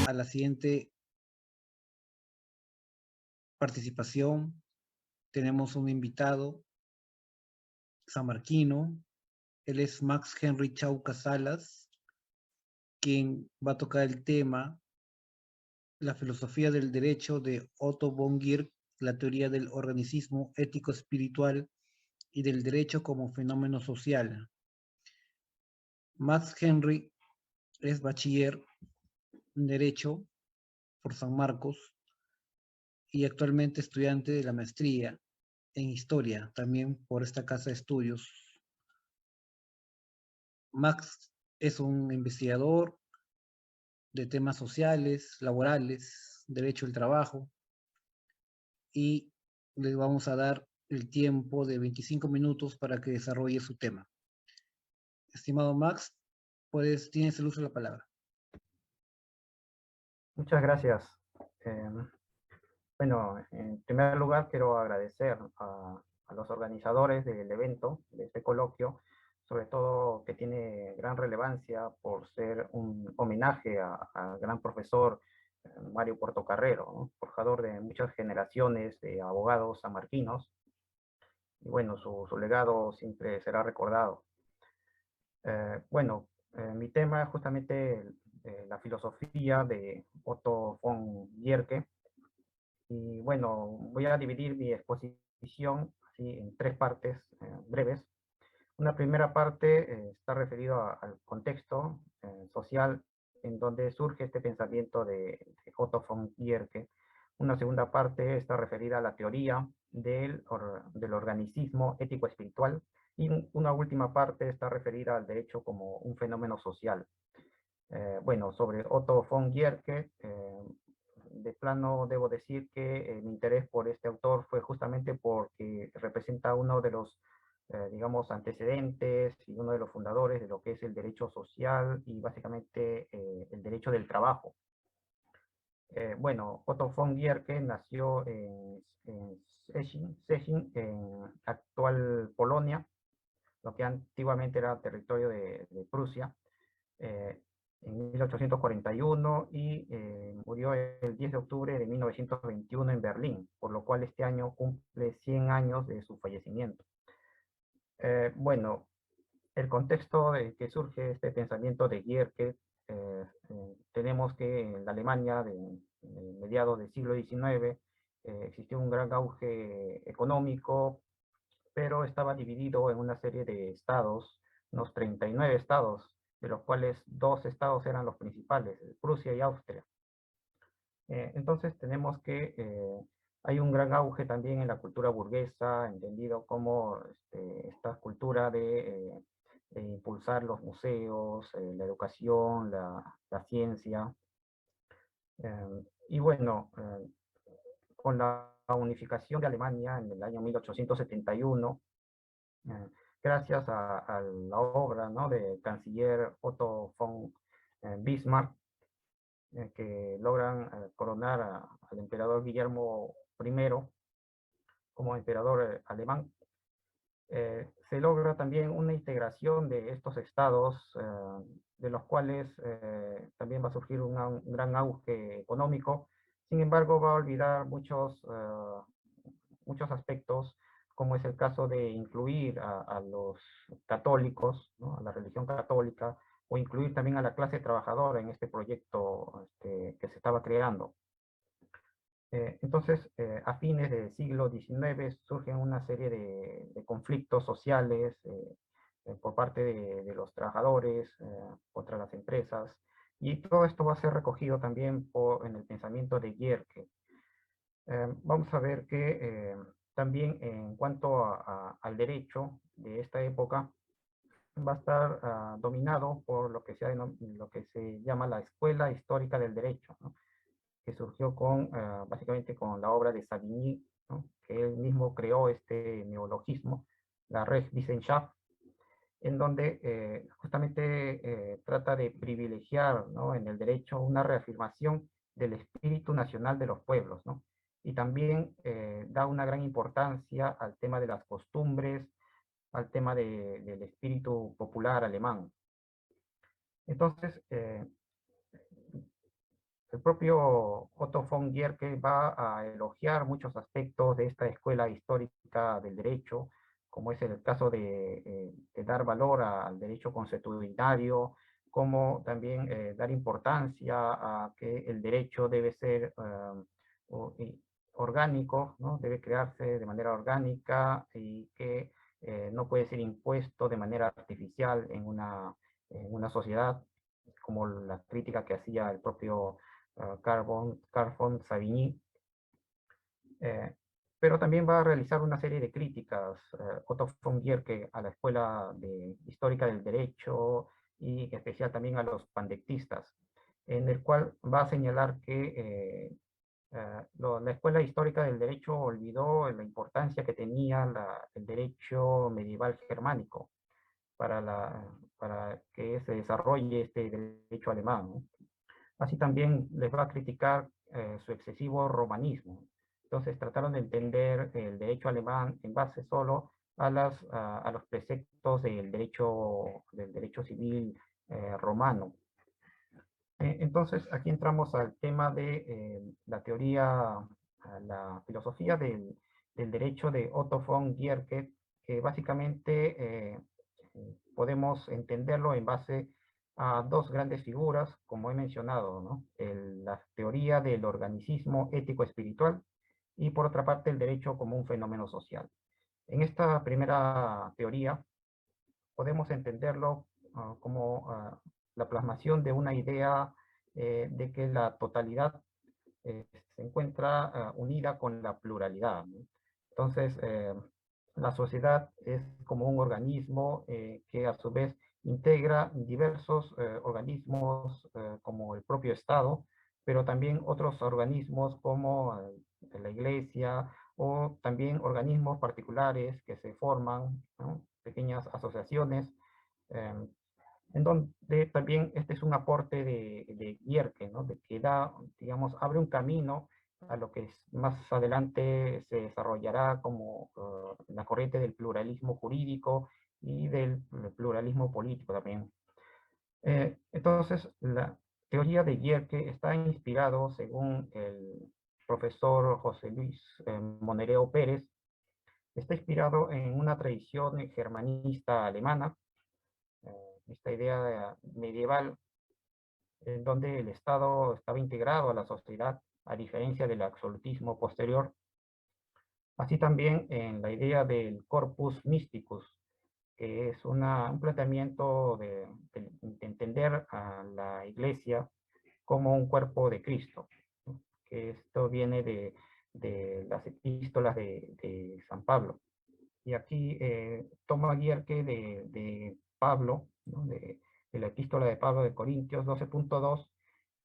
a la siguiente participación. Tenemos un invitado samarquino. Él es Max Henry Chauca Salas, quien va a tocar el tema La filosofía del derecho de Otto von Guercke, la teoría del organicismo ético-espiritual y del derecho como fenómeno social. Max Henry es bachiller en Derecho por San Marcos y actualmente estudiante de la maestría en Historia, también por esta casa de estudios. Max es un investigador de temas sociales, laborales, derecho al trabajo, y le vamos a dar el tiempo de 25 minutos para que desarrolle su tema. Estimado Max, tienes el uso de la palabra. Muchas gracias. Bueno, en primer lugar quiero agradecer a los organizadores del evento, de este coloquio, sobre todo que tiene gran relevancia por ser un homenaje al gran profesor Mario Portocarrero, ¿no? Forjador de muchas generaciones de abogados sanmarquinos, y bueno, su legado siempre será recordado. Bueno, mi tema es justamente la filosofía de Otto von Guercke. Y bueno, voy a dividir mi exposición así, en tres partes breves. Una primera parte está referida al contexto social en donde surge este pensamiento de Otto von Guercke. Una segunda parte está referida a la teoría del organicismo ético-espiritual. Y una última parte está referida al derecho como un fenómeno social. Bueno, sobre Otto von Guercke, de plano debo decir que mi interés por este autor fue justamente porque representa uno de los, digamos, antecedentes y uno de los fundadores de lo que es el derecho social y básicamente el derecho del trabajo. Bueno, Otto von Guercke nació en Szczecin, en actual Polonia, lo que antiguamente era territorio de Prusia. En 1841 y murió el 10 de octubre de 1921 en Berlín, por lo cual este año cumple 100 años de su fallecimiento. Bueno, el contexto de que surge este pensamiento de Guercke, tenemos que en la Alemania de mediados del siglo XIX existió un gran auge económico, pero estaba dividido en una serie de estados, unos 39 estados, de los cuales 2 estados eran los principales, Prusia y Austria. Entonces tenemos que hay un gran auge también en la cultura burguesa, entendido como esta cultura de impulsar los museos, la educación, la ciencia. Y bueno, con la unificación de Alemania en el año 1871, gracias a la obra, ¿no?, del canciller Otto von Bismarck, que logran coronar al emperador Guillermo I como emperador alemán. Se logra también una integración de estos estados, de los cuales también va a surgir un gran auge económico. Sin embargo, va a olvidar muchos aspectos, como es el caso de incluir a los católicos, ¿no?, a la religión católica, o incluir también a la clase trabajadora en este proyecto que se estaba creando. Entonces, a fines del siglo XIX surgen una serie de conflictos sociales por parte de los trabajadores contra las empresas, y todo esto va a ser recogido también en el pensamiento de Guercke. Vamos a ver que también en cuanto al derecho de esta época, va a estar dominado por lo que se llama la Escuela Histórica del Derecho, ¿no?, que surgió básicamente con la obra de Savigny, ¿no?, que él mismo creó este neologismo, la Rechtswissenschaft, en donde justamente trata de privilegiar, ¿no?, en el derecho una reafirmación del espíritu nacional de los pueblos, ¿no? Y también da una gran importancia al tema de las costumbres, al tema del espíritu popular alemán. Entonces, el propio Otto von Guericke va a elogiar muchos aspectos de esta escuela histórica del derecho, como es el caso de dar valor al derecho consuetudinario, como también dar importancia a que el derecho debe ser orgánico, ¿no? Debe crearse de manera orgánica y que no puede ser impuesto de manera artificial en una sociedad, como la crítica que hacía el propio Carl von Savigny. Pero también va a realizar una serie de críticas, Otto von Guericke, a la escuela histórica del derecho y en especial también a los pandectistas, en el cual va a señalar que la escuela histórica del derecho olvidó la importancia que tenía el derecho medieval germánico para que se desarrolle este derecho alemán, ¿no? Así también les va a criticar su excesivo romanismo. Entonces trataron de entender el derecho alemán en base solo a los preceptos del derecho civil romano. Entonces aquí entramos al tema de la teoría, la filosofía del derecho de Otto von Guericke, que básicamente podemos entenderlo en base a dos grandes figuras, como he mencionado, ¿no? La teoría del organicismo ético-espiritual y por otra parte el derecho como un fenómeno social. En esta primera teoría podemos entenderlo como la plasmación de una idea de que la totalidad se encuentra unida con la pluralidad, ¿no? Entonces, la sociedad es como un organismo que a su vez integra diversos organismos como el propio Estado, pero también otros organismos como la Iglesia o también organismos particulares que se forman, ¿no? Pequeñas asociaciones, eh, en donde también este es un aporte de Guercke, ¿no? De que da, digamos, abre un camino a lo que más adelante se desarrollará como la corriente del pluralismo jurídico y del pluralismo político también. Entonces, la teoría de Guercke está inspirado, según el profesor José Luis Monereo Pérez, está inspirado en una tradición germanista alemana, esta idea medieval en donde el Estado estaba integrado a la sociedad, a diferencia del absolutismo posterior. Así también en la idea del corpus mysticus, que es un planteamiento de entender a la Iglesia como un cuerpo de Cristo, ¿no? Que esto viene de las epístolas de San Pablo. Y aquí toma Guercke de Pablo, ¿no? De la epístola de Pablo de Corintios 12.2,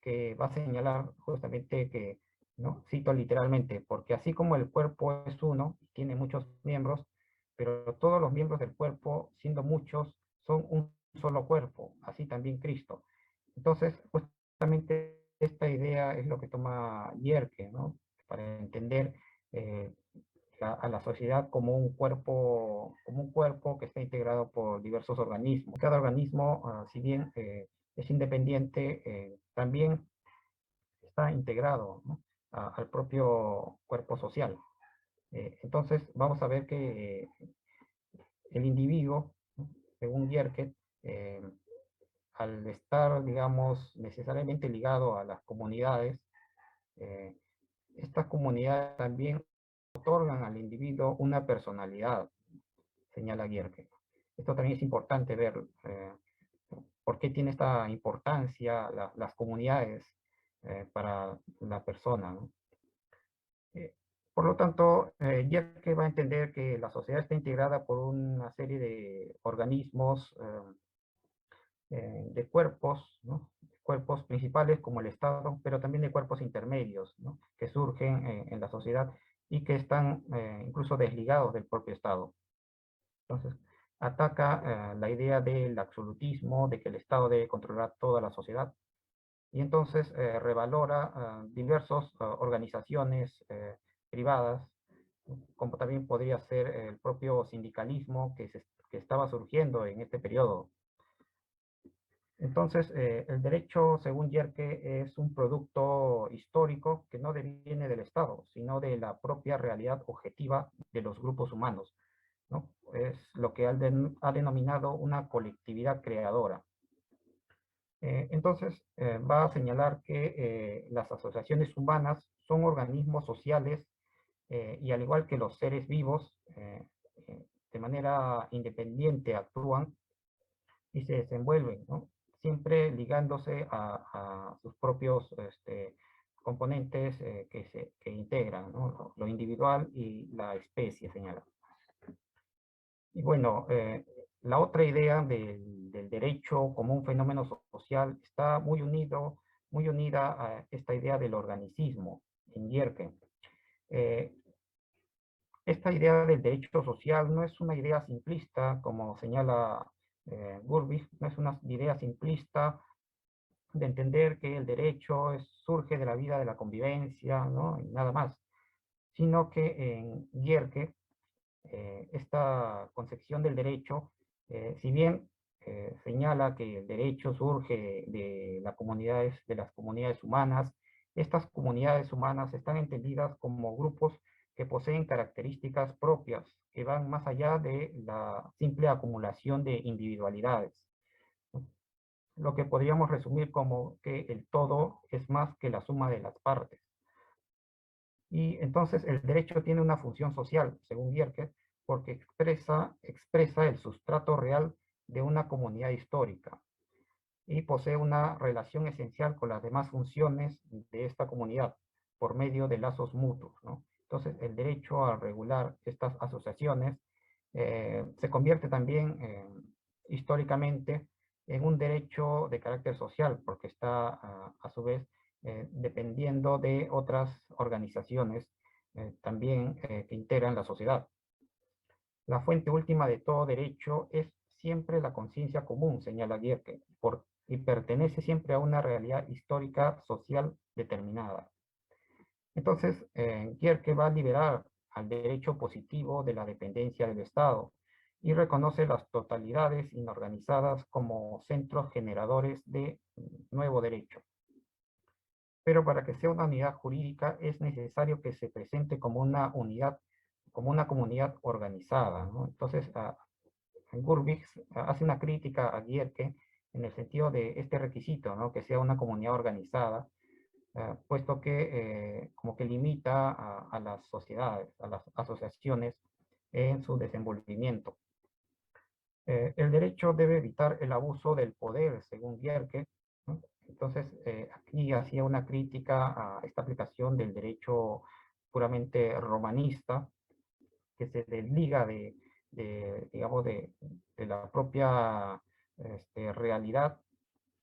que va a señalar justamente que, ¿no? Cito literalmente, porque así como el cuerpo es uno, tiene muchos miembros, pero todos los miembros del cuerpo, siendo muchos, son un solo cuerpo, así también Cristo. Entonces, justamente esta idea es lo que toma Guercke, ¿no? Para entender eh, a la sociedad como un cuerpo que está integrado por diversos organismos. Cada organismo, si bien es independiente, también está integrado, ¿no? Al propio cuerpo social. Entonces, vamos a ver que el individuo, ¿no? Según Guercke, eh, al estar, digamos, necesariamente ligado a las comunidades, eh, estas comunidades también otorgan al individuo una personalidad, señala Guercke. Esto también es importante ver por qué tiene esta importancia las comunidades para la persona, ¿no? Por lo tanto, Guercke va a entender que la sociedad está integrada por una serie de organismos, de cuerpos, ¿no? Cuerpos principales como el Estado, pero también de cuerpos intermedios, ¿no? Que surgen en la sociedad y que están incluso desligados del propio Estado. Entonces, ataca la idea del absolutismo, de que el Estado debe controlar toda la sociedad, y entonces revalora diversas organizaciones privadas, como también podría ser el propio sindicalismo que estaba surgiendo en este periodo. Entonces, el derecho, según Yerke, es un producto histórico que no deviene del Estado, sino de la propia realidad objetiva de los grupos humanos, ¿no? Es lo que ha denominado una colectividad creadora. Entonces, va a señalar que las asociaciones humanas son organismos sociales y al igual que los seres vivos, de manera independiente actúan y se desenvuelven, ¿no? Siempre ligándose a sus propios componentes que integran, ¿no? Lo individual y la especie, señala. Y bueno, la otra idea del derecho como un fenómeno social está muy unida a esta idea del organicismo en Yerke. Eh, Esta idea del derecho social no es una idea simplista, como señala Gurbich, no es una idea simplista de entender que el derecho surge de la vida de la convivencia, ¿no? Y nada más, sino que en Yerke, esta concepción del derecho, si bien señala que el derecho surge de las comunidades humanas, estas comunidades humanas están entendidas como grupos que poseen características propias que van más allá de la simple acumulación de individualidades, ¿no? Lo que podríamos resumir como que el todo es más que la suma de las partes. Y entonces el derecho tiene una función social, según Bierke, porque expresa el sustrato real de una comunidad histórica y posee una relación esencial con las demás funciones de esta comunidad por medio de lazos mutuos, ¿no? Entonces el derecho a regular estas asociaciones se convierte también históricamente en un derecho de carácter social, porque está a su vez dependiendo de otras organizaciones también que integran la sociedad. La fuente última de todo derecho es siempre la conciencia común, señala Gierke, y pertenece siempre a una realidad histórica social determinada. Entonces, Gierke va a liberar al derecho positivo de la dependencia del Estado y reconoce las totalidades inorganizadas como centros generadores de nuevo derecho. Pero para que sea una unidad jurídica es necesario que se presente como una unidad, como una comunidad organizada, ¿no? Entonces, Gurbich hace una crítica a Gierke en el sentido de este requisito, ¿no? Que sea una comunidad organizada, puesto que como que limita a las sociedades, a las asociaciones en su desenvolvimiento. El derecho debe evitar el abuso del poder, según Gierke, ¿no? Entonces, aquí hacía una crítica a esta aplicación del derecho puramente romanista, que se desliga digamos, de la propia realidad,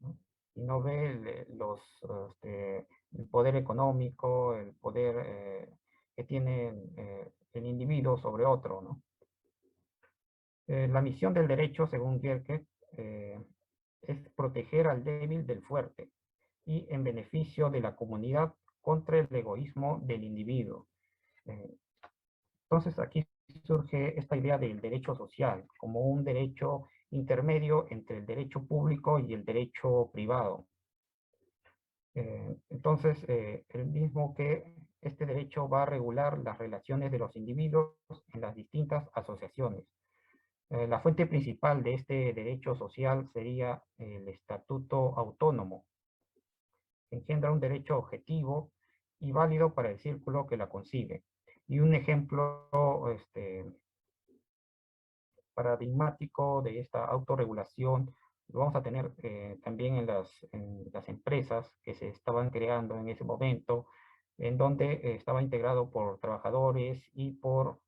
¿no? Y no ve el poder económico, el poder que tiene el individuo sobre otro, ¿no? La misión del derecho, según Gierke, es proteger al débil del fuerte y en beneficio de la comunidad contra el egoísmo del individuo. Entonces aquí surge esta idea del derecho social como un derecho intermedio entre el derecho público y el derecho privado. Entonces, el mismo que este derecho va a regular las relaciones de los individuos en las distintas asociaciones. La fuente principal de este derecho social sería el estatuto autónomo, que engendra un derecho objetivo y válido para el círculo que la concibe. Y un ejemplo paradigmático de esta autorregulación lo vamos a tener también en las empresas que se estaban creando en ese momento, en donde estaba integrado por trabajadores y por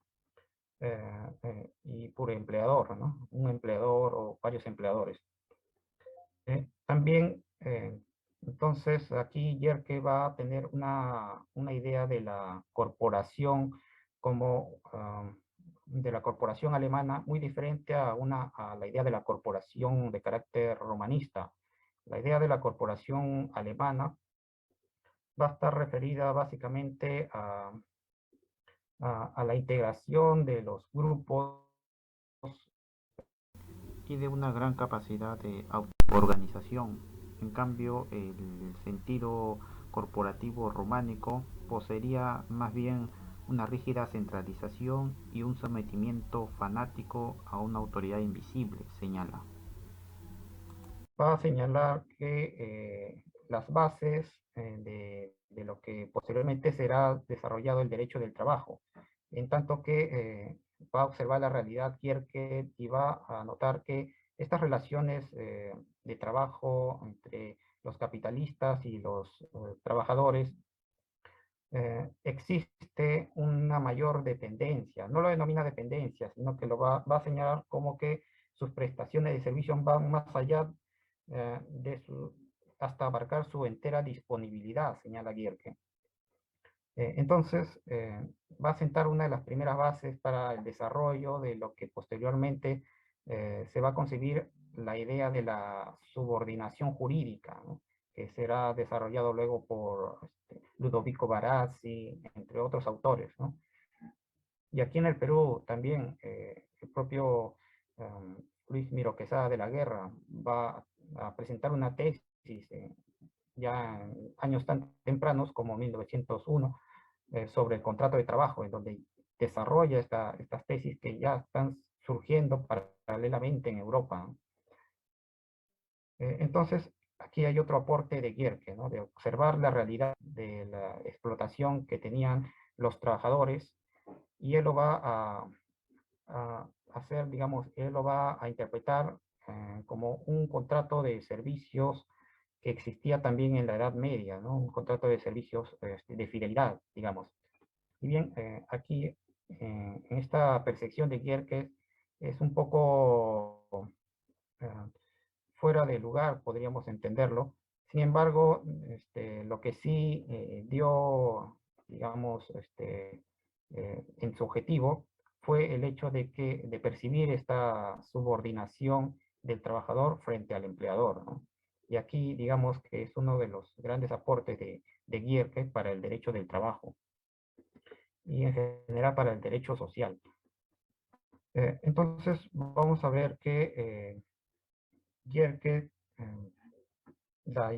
empleador, ¿no? Un empleador o varios empleadores. También, entonces, aquí Yerke va a tener una idea de la corporación como de la corporación alemana muy diferente a la idea de la corporación de carácter romanista. La idea de la corporación alemana va a estar referida básicamente a la integración de los grupos y de una gran capacidad de autoorganización. En cambio, el sentido corporativo románico poseería más bien una rígida centralización y un sometimiento fanático a una autoridad invisible, señala. Va a señalar que las bases de lo que posteriormente será desarrollado el derecho del trabajo, en tanto que va a observar la realidad Kierkegaard y va a notar que estas relaciones de trabajo entre los capitalistas y los trabajadores existe una mayor dependencia. No lo denomina dependencia, sino que va a señalar como que sus prestaciones de servicio van más allá hasta abarcar su entera disponibilidad, señala Gierke. Entonces, va a sentar una de las primeras bases para el desarrollo de lo que posteriormente se va a concebir la idea de la subordinación jurídica, ¿no? Que será desarrollado luego por Ludovico Barazzi, entre otros autores, ¿no? Y aquí en el Perú también el propio Luis Miro Quesada de la Guerra va a presentar una tesis ya en años tan tempranos como 1901 sobre el contrato de trabajo, en donde desarrolla estas tesis que ya están surgiendo paralelamente en Europa. Entonces, aquí hay otro aporte de Gierke, ¿no? De observar la realidad de la explotación que tenían los trabajadores, y él lo va a hacer, digamos, él lo va a interpretar como un contrato de servicios que existía también en la Edad Media, ¿no? Un contrato de servicios de fidelidad, digamos. Y bien, aquí, en esta percepción de Gierke, es un poco eh, fuera de lugar, podríamos entenderlo. Sin embargo, lo que sí dio, digamos, en su objetivo fue el hecho de percibir esta subordinación del trabajador frente al empleador, ¿no? Y aquí, digamos, que es uno de los grandes aportes de Gierke para el derecho del trabajo y en general para el derecho social. Entonces, vamos a ver que Gierke, las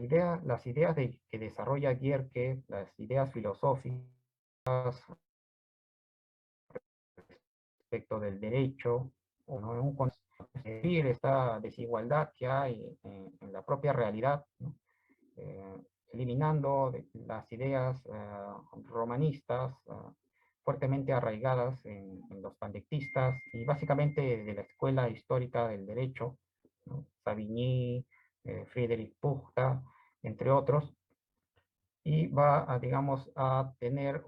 ideas que desarrolla Gierke, las ideas filosóficas respecto del derecho, o no, un concebir esta desigualdad que hay en la propia realidad, ¿no? Eliminando las ideas romanistas fuertemente arraigadas en los pandectistas y básicamente de la escuela histórica del derecho, ¿no? Savigny, Friedrich Puchta, entre otros, y va a, digamos, a tener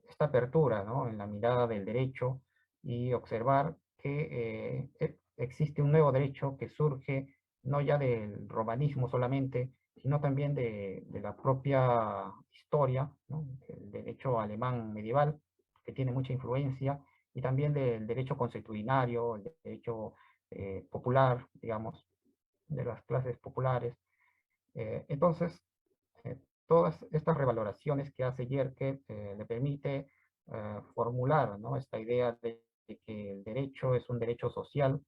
esta apertura, ¿no? En la mirada del derecho y observar que existe un nuevo derecho que surge no ya del romanismo solamente, sino también de la propia historia, ¿no? El derecho alemán medieval, que tiene mucha influencia, y también del derecho consuetudinario, el derecho popular, digamos, de las clases populares. Entonces, todas estas revaloraciones que hace Yerke le permite formular, ¿no? Esta idea de que el derecho es un derecho social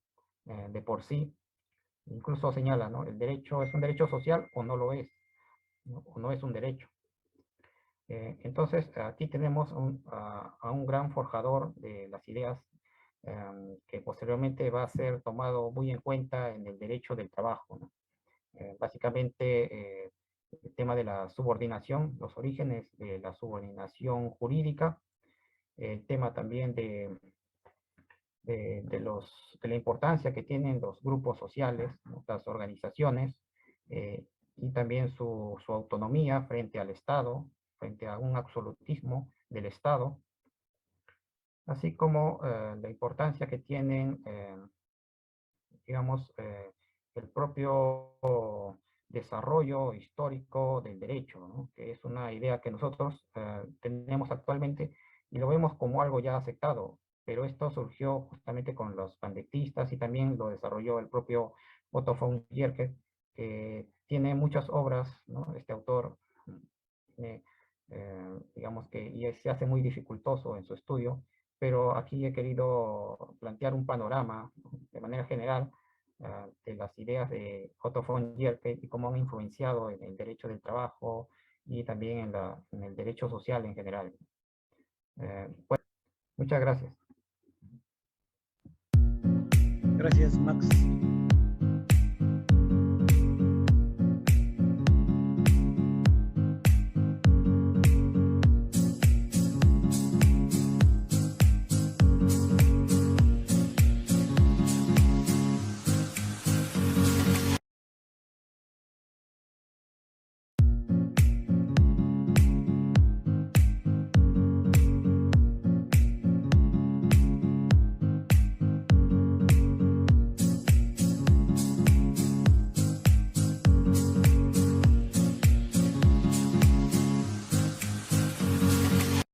de por sí. Incluso señala, ¿no? El derecho es un derecho social o no lo es, ¿no? O no es un derecho. Entonces, aquí tenemos a un gran forjador de las ideas que posteriormente va a ser tomado muy en cuenta en el derecho del trabajo, ¿no? Básicamente, el tema de la subordinación, los orígenes de la subordinación jurídica, el tema también de la importancia que tienen los grupos sociales, ¿no? Las organizaciones, y también su autonomía frente al Estado, frente a un absolutismo del Estado, así como la importancia que tienen, digamos, el propio desarrollo histórico del derecho, ¿no? Que es una idea que nosotros tenemos actualmente y lo vemos como algo ya aceptado, pero esto surgió justamente con los pandectistas y también lo desarrolló el propio Otto von Guericke, que tiene muchas obras, ¿no? Este autor, tiene, digamos que y se hace muy dificultoso en su estudio, pero aquí he querido plantear un panorama, ¿no? de manera general de las ideas de Otto von Guericke y cómo han influenciado en el derecho del trabajo y también en el derecho social en general. Pues, muchas gracias. Gracias, Max.